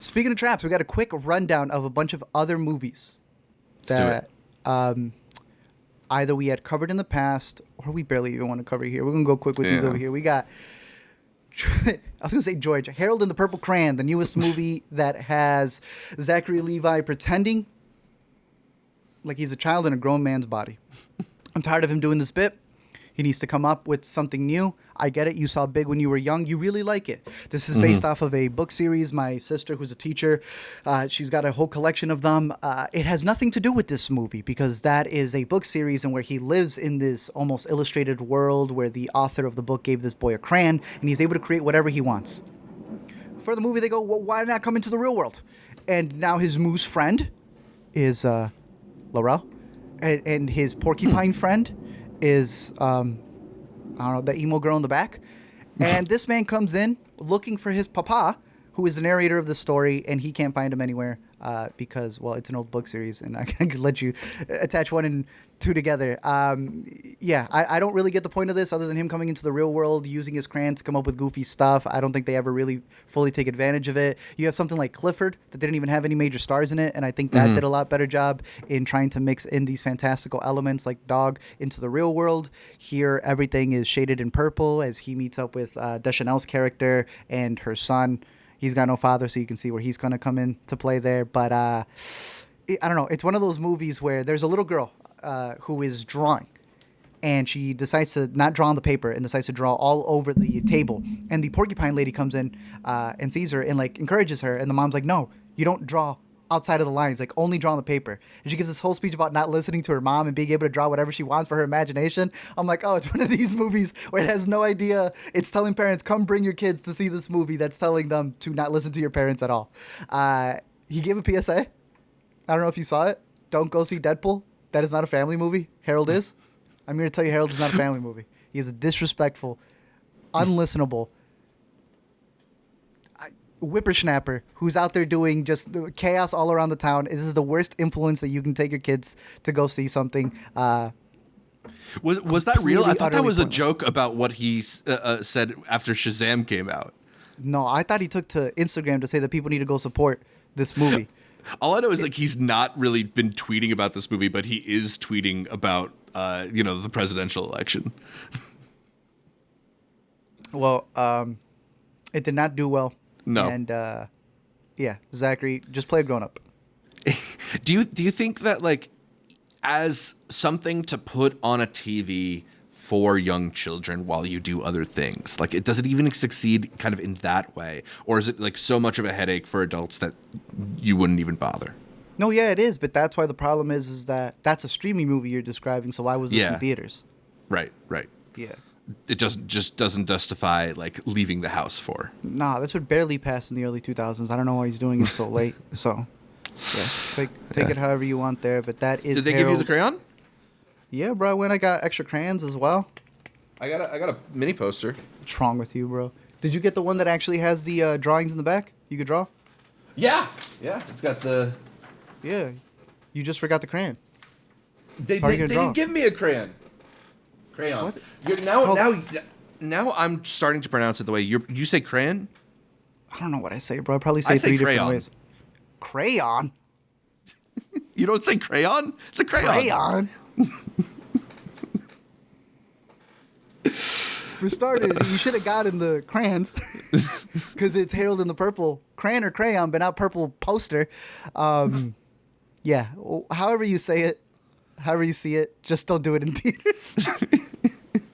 Speaking of traps, we got a quick rundown of a bunch of other movies that either we had covered in the past or we barely even want to cover here. We're going to go quick with these over here. We got, I was going to say George, Harold and the Purple Crayon, the newest movie that has Zachary Levi pretending like he's a child in a grown man's body. I'm tired of him doing this bit. He needs to come up with something new. I get it. You saw Big when you were young. You really like it. This is based off of a book series. My sister, who's a teacher, she's got a whole collection of them. It has nothing to do with this movie because that is a book series and where he lives in this almost illustrated world where the author of the book gave this boy a crayon and he's able to create whatever he wants. For the movie, they go, well, why not come into the real world? And now his moose friend is Laurel, and his porcupine friend is, I don't know, the emo girl in the back. And this man comes in looking for his papa, who is the narrator of the story, and he can't find him anywhere because, well, it's an old book series, and I can let you attach 1 and 2 together. I don't really get the point of this other than him coming into the real world, using his crayon to come up with goofy stuff. I don't think they ever really fully take advantage of it. You have something like Clifford that didn't even have any major stars in it, and I think that did a lot better job in trying to mix in these fantastical elements like Dog into the real world. Here, everything is shaded in purple as he meets up with Deschanel's character and her son. He's got no father, so you can see where he's going to come in to play there. But I don't know. It's one of those movies where there's a little girl who is drawing. And she decides to not draw on the paper and decides to draw all over the table. And the porcupine lady comes in and sees her and, like, encourages her. And the mom's like, no, you don't draw outside of the lines. Like, only draw on the paper. And she gives this whole speech about not listening to her mom and being able to draw whatever she wants for her imagination. I'm like, oh, it's one of these movies where it has no idea. It's telling parents, come bring your kids to see this movie that's telling them to not listen to your parents at all. He gave a PSA. I don't know if you saw it. Don't go see Deadpool. That is not a family movie. Harold is. I'm here to tell you Harold is not a family movie. He is a disrespectful, unlistenable whippersnapper who's out there doing just chaos all around the town. This is the worst influence that you can take your kids to go see something. Was that real? I thought that was a joke about what he said after Shazam came out. No, I thought he took to Instagram to say that people need to go support this movie. All I know is like he's not really been tweeting about this movie, but he is tweeting about the presidential election. Well, it did not do well. No. And Zachary, just play a grown up. Do you think that, like, as something to put on a TV for young children while you do other things, like, does it even succeed kind of in that way, or is it like so much of a headache for adults that you wouldn't even bother? No, yeah, it is, but that's why the problem is that that's a streaming movie you're describing. So why was this in theaters? Right. Yeah. It just doesn't justify, like, leaving the house for. Nah, this would barely pass in the early 2000s. I don't know why he's doing it so late. So, yeah, take it however you want there. But that is. Did they give you the crayon? Yeah, bro. When I got extra crayons as well. I got a mini poster. What's wrong with you, bro? Did you get the one that actually has the drawings in the back? You could draw. Yeah. It's got the. Yeah, you just forgot the crayon. They didn't give me a crayon. Crayon. What? Now I'm starting to pronounce it the way you say crayon. I don't know what I say, bro. I probably say three different ways. Crayon. You don't say crayon? It's a crayon. For starters, you should have gotten the crayons because it's Harold and the Purple Crayon or Crayon, but not Purple Poster. Yeah, however you say it, however you see it, just don't do it in theaters.